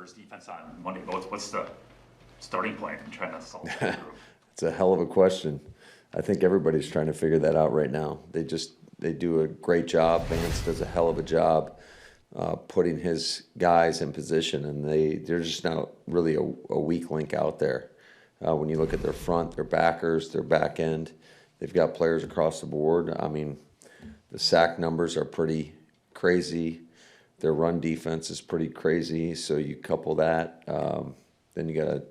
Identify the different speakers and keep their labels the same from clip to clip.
Speaker 1: Denver's defense on Monday. What's the starting point in trying to solve that through?
Speaker 2: It's a hell of a question. I think everybody's trying to figure that out right now. They do a great job. Vance does a hell of a job putting his guys in position, and they're just not really a weak link out there. When you look at their front, their backers, their back end, they've got players across the board. I mean, the sack numbers are pretty crazy. Their run defense is pretty crazy. So you couple that, then you got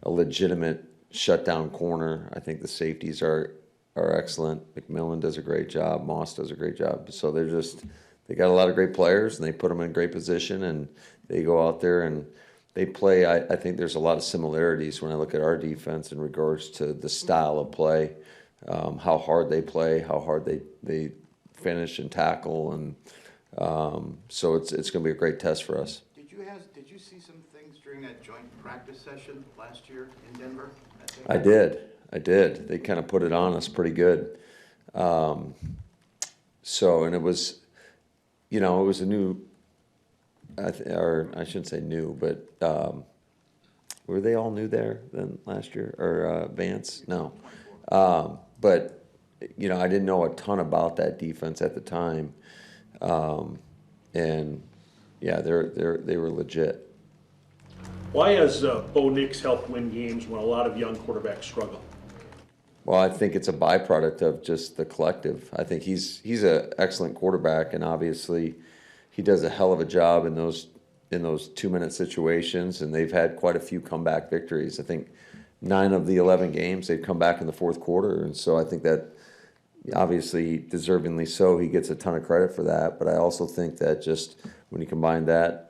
Speaker 2: a legitimate shutdown corner. I think the safeties are excellent. McMillan does a great job. Moss does a great job. So they got a lot of great players, and they put them in great position, and they go out there and they play. I think there's a lot of similarities when I look at our defense in regards to the style of play, how hard they play, how hard they finish and tackle, and so it's going to be a great test for us.
Speaker 3: Did you see some things during that joint practice session last year in Denver?
Speaker 2: I did. They kind of put it on us pretty good. And it was, it was a new, or I shouldn't say new, but were they all new there then last year, or Vance? No. But, I didn't know a ton about that defense at the time. And yeah, they were legit.
Speaker 4: Why has Bo Nix helped win games when a lot of young quarterbacks struggle?
Speaker 2: Well, I think it's a byproduct of just the collective. I think he's an excellent quarterback, and obviously he does a hell of a job in those 2-minute situations, and they've had quite a few comeback victories. I think 9 of the 11 games they've come back in the fourth quarter, and so I think that obviously deservingly so, he gets a ton of credit for that. But I also think that just when you combine that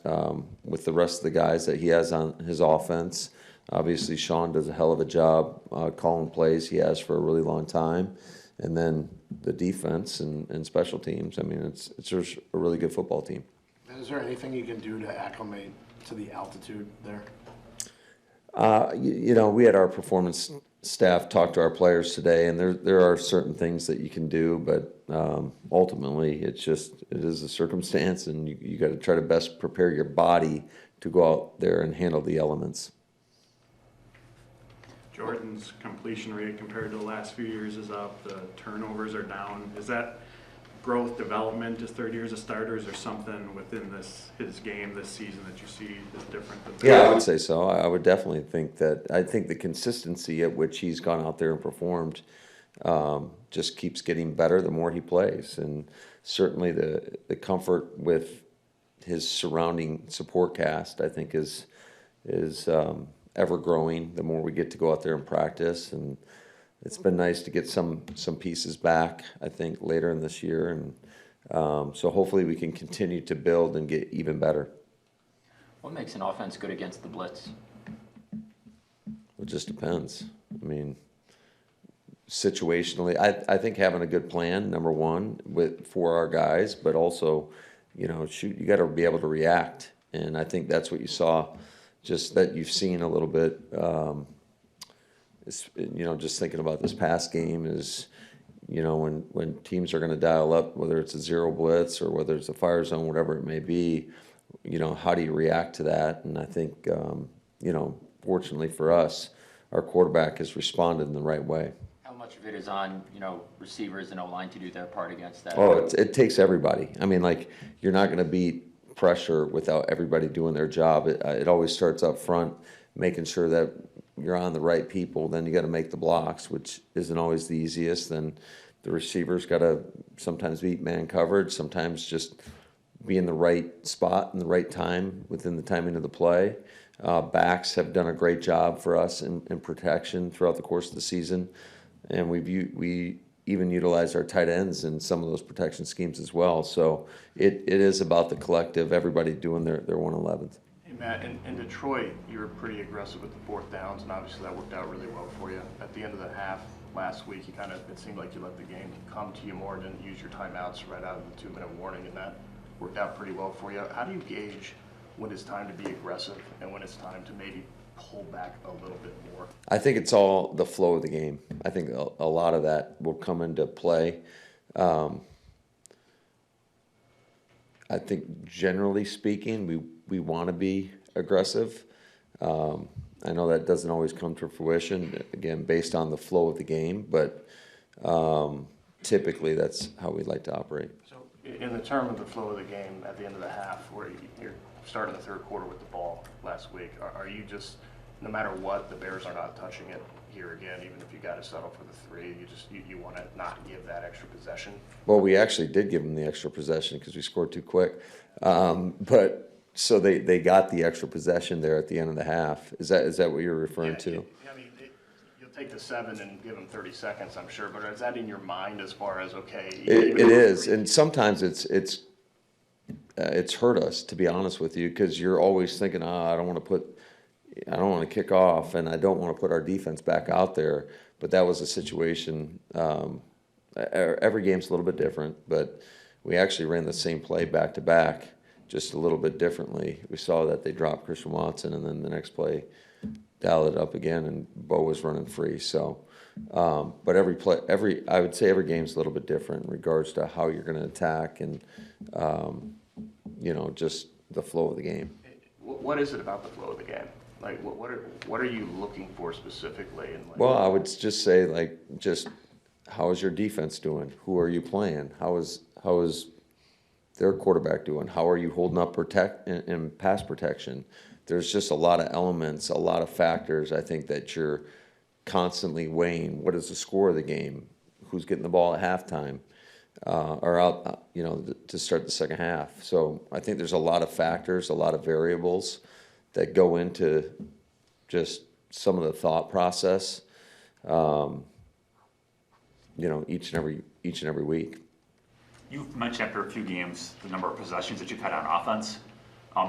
Speaker 2: with the rest of the guys that he has on his offense, obviously Sean does a hell of a job calling plays he has for a really long time. And then the defense and special teams. I mean, it's just a really good football team.
Speaker 3: Is there anything you can do to acclimate to the altitude there?
Speaker 2: We had our performance staff talk to our players today, and there are certain things that you can do, but ultimately it is a circumstance, and you got to try to best prepare your body to go out there and handle the elements.
Speaker 5: Jordan's completion rate compared to the last few years is up. The turnovers are down. Is that growth, development, his third year as a starter? Is there something within his game this season that you see is different than
Speaker 2: Yeah, I would say so. I would definitely think that. I think the consistency at which he's gone out there and performed just keeps getting better the more he plays, and certainly the comfort with his surrounding support cast, I think, is ever growing the more we get to go out there and practice. And it's been nice to get some pieces back, I think, later in this year, and so hopefully we can continue to build and get even better.
Speaker 6: What makes an offense good against the blitz?
Speaker 2: It just depends. I mean, situationally, I think having a good plan, number one, for our guys, but also, you got to be able to react, and I think that's what you saw, just that you've seen a little bit. Just thinking about this past game is, when teams are going to dial up, whether it's a zero blitz or whether it's a fire zone, whatever it may be, how do you react to that? And I think, fortunately for us, our quarterback has responded in the right way.
Speaker 6: How much of it is on, receivers and O-line to do their part against that?
Speaker 2: Oh, it takes everybody. I mean, you're not going to beat pressure without everybody doing their job. It always starts up front, making sure that you're on the right people. Then you got to make the blocks, which isn't always the easiest. Then the receivers got to sometimes beat man coverage, sometimes just be in the right spot in the right time within the timing of the play. Backs have done a great job for us in protection throughout the course of the season, and we even utilize our tight ends in some of those protection schemes as well. So it is about the collective, everybody doing their 111th.
Speaker 7: Hey Matt, in Detroit, you were pretty aggressive with the fourth downs, and obviously that worked out really well for you. At the end of the half last week, it seemed like you let the game come to you more, didn't use your timeouts right out of the 2-minute warning, and that worked out pretty well for you. How do you gauge when it's time to be aggressive and when it's time to maybe pull back a little bit more?
Speaker 2: I think it's all the flow of the game. I think a lot of that will come into play. I think generally speaking, we want to be aggressive. I know that doesn't always come to fruition, again, based on the flow of the game, but typically that's how we like to operate.
Speaker 7: So in the term of the flow of the game at the end of the half, where you're starting the third quarter with the ball last week, are you just, no matter what, the Bears are not touching it here again, even if you got to settle for the three, you want to not give that extra possession?
Speaker 2: Well, we actually did give them the extra possession because we scored too quick. But so they got the extra possession there at the end of the half. Is that what you're referring to?
Speaker 7: I mean, you'll take the 7 and give them 30 seconds, I'm sure, but is that in your mind as far as, okay?
Speaker 2: It is, and sometimes it's hurt us, to be honest with you, because you're always thinking, I don't want to kick off, and I don't want to put our defense back out there. But that was a situation. Every game's a little bit different, but we actually ran the same play back to back, just a little bit differently. We saw that they dropped Christian Watson, and then the next play dialed it up again, and Bo was running free. So, but I would say every game's a little bit different in regards to how you're going to attack and, just the flow of the game.
Speaker 7: What is it about the flow of the game? Like, what are you looking for specifically?
Speaker 2: Well, I would just say, how is your defense doing? Who are you playing? How is their quarterback doing? How are you holding up in pass protection? There's just a lot of elements, a lot of factors, I think, that you're constantly weighing. What is the score of the game? Who's getting the ball at halftime? Or out, to start the second half. So I think there's a lot of factors, a lot of variables that go into just some of the thought process, each and every week.
Speaker 1: You've mentioned after a few games the number of possessions that you've had on offense.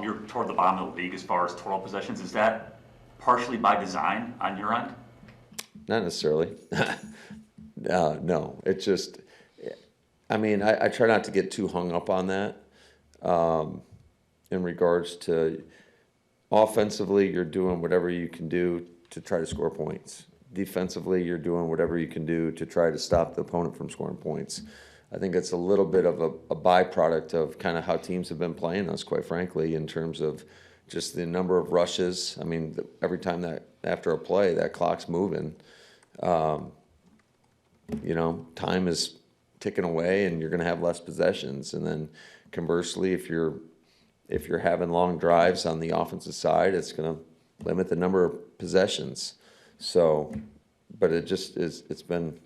Speaker 1: You're toward the bottom of the league as far as total possessions. Is that partially by design on your end?
Speaker 2: Not necessarily. No, it's just, I try not to get too hung up on that in regards to offensively, you're doing whatever you can do to try to score points. Defensively, you're doing whatever you can do to try to stop the opponent from scoring points. I think it's a little bit of a byproduct of kind of how teams have been playing us, quite frankly, in terms of just the number of rushes. Every time that after a play, that clock's moving. Time is ticking away, and you're going to have less possessions. And then conversely, if you're having long drives on the offensive side, it's going to limit the number of possessions. So, but it's been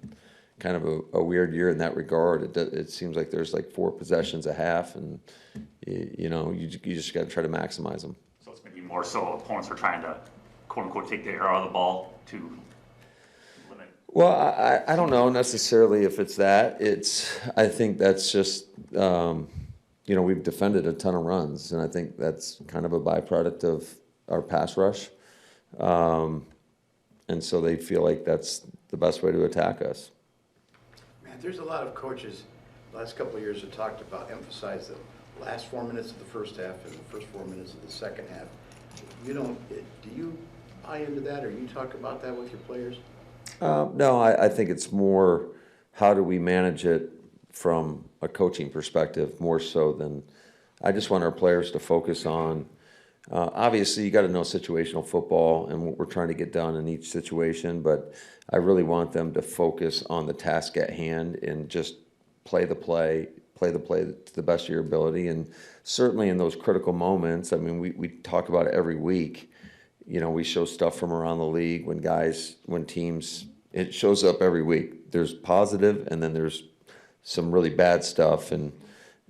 Speaker 2: kind of a weird year in that regard. It seems like there's 4 possessions a half, and you just got to try to maximize them.
Speaker 1: So it's maybe more so opponents are trying to, quote unquote, take the air out of the ball to limit.
Speaker 2: Well, I don't know necessarily if it's that. I think that's just we've defended a ton of runs, and I think that's kind of a byproduct of our pass rush. And so they feel like that's the best way to attack us.
Speaker 3: Man, there's a lot of coaches the last couple of years have talked about, emphasize the last 4 minutes of the first half and the first 4 minutes of the second half. Do you buy into that, or you talk about that with your players?
Speaker 2: No, I think it's more how do we manage it from a coaching perspective more so than I just want our players to focus on. Obviously, you got to know situational football and what we're trying to get done in each situation, but I really want them to focus on the task at hand and just play the play to the best of your ability. And certainly in those critical moments, we talk about it every week. We show stuff from around the league when teams, it shows up every week. There's positive, and then there's some really bad stuff, and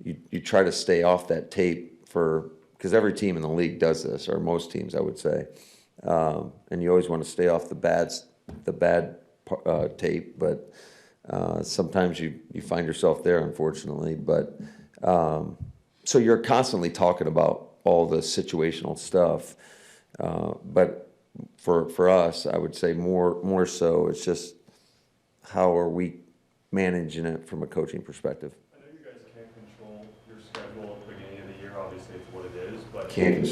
Speaker 2: you try to stay off that tape because every team in the league does this, or most teams, I would say, and you always want to stay off the bad tape, but sometimes you find yourself there, unfortunately. But so you're constantly talking about all the situational stuff, but for us, I would say more so it's just how are we managing it from a coaching perspective.
Speaker 8: I know you guys can't control your schedule at the beginning of the year. Obviously, it's what it is, but
Speaker 2: Can't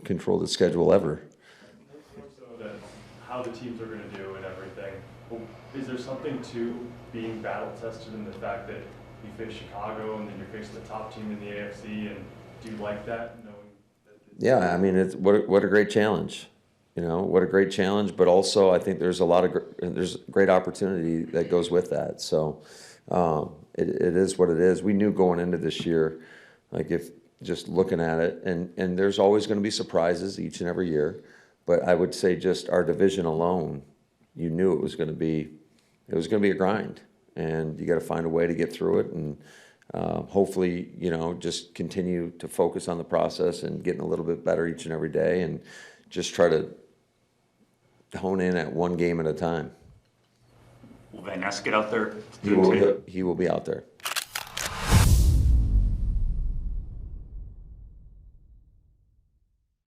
Speaker 2: control the schedule ever.
Speaker 8: more so that how the teams are going to do and everything. Well, is there something to being battle tested in the fact that you face Chicago and then you're facing the top team in the AFC, and do you like that, knowing that
Speaker 2: Yeah, I mean, it's what a great challenge. You know, what a great challenge, but also I think there's a lot of there's great opportunity that goes with that. So it is what it is. We knew going into this year, like if just looking at it, and there's always going to be surprises each and every year. But I would say just our division alone, you knew it was going to be a grind, and you got to find a way to get through it, and hopefully, you know, just continue to focus on the process and getting a little bit better each and every day, and just try to hone in at one game at a time.
Speaker 1: Will Van Ness get out there?
Speaker 2: He will be out there.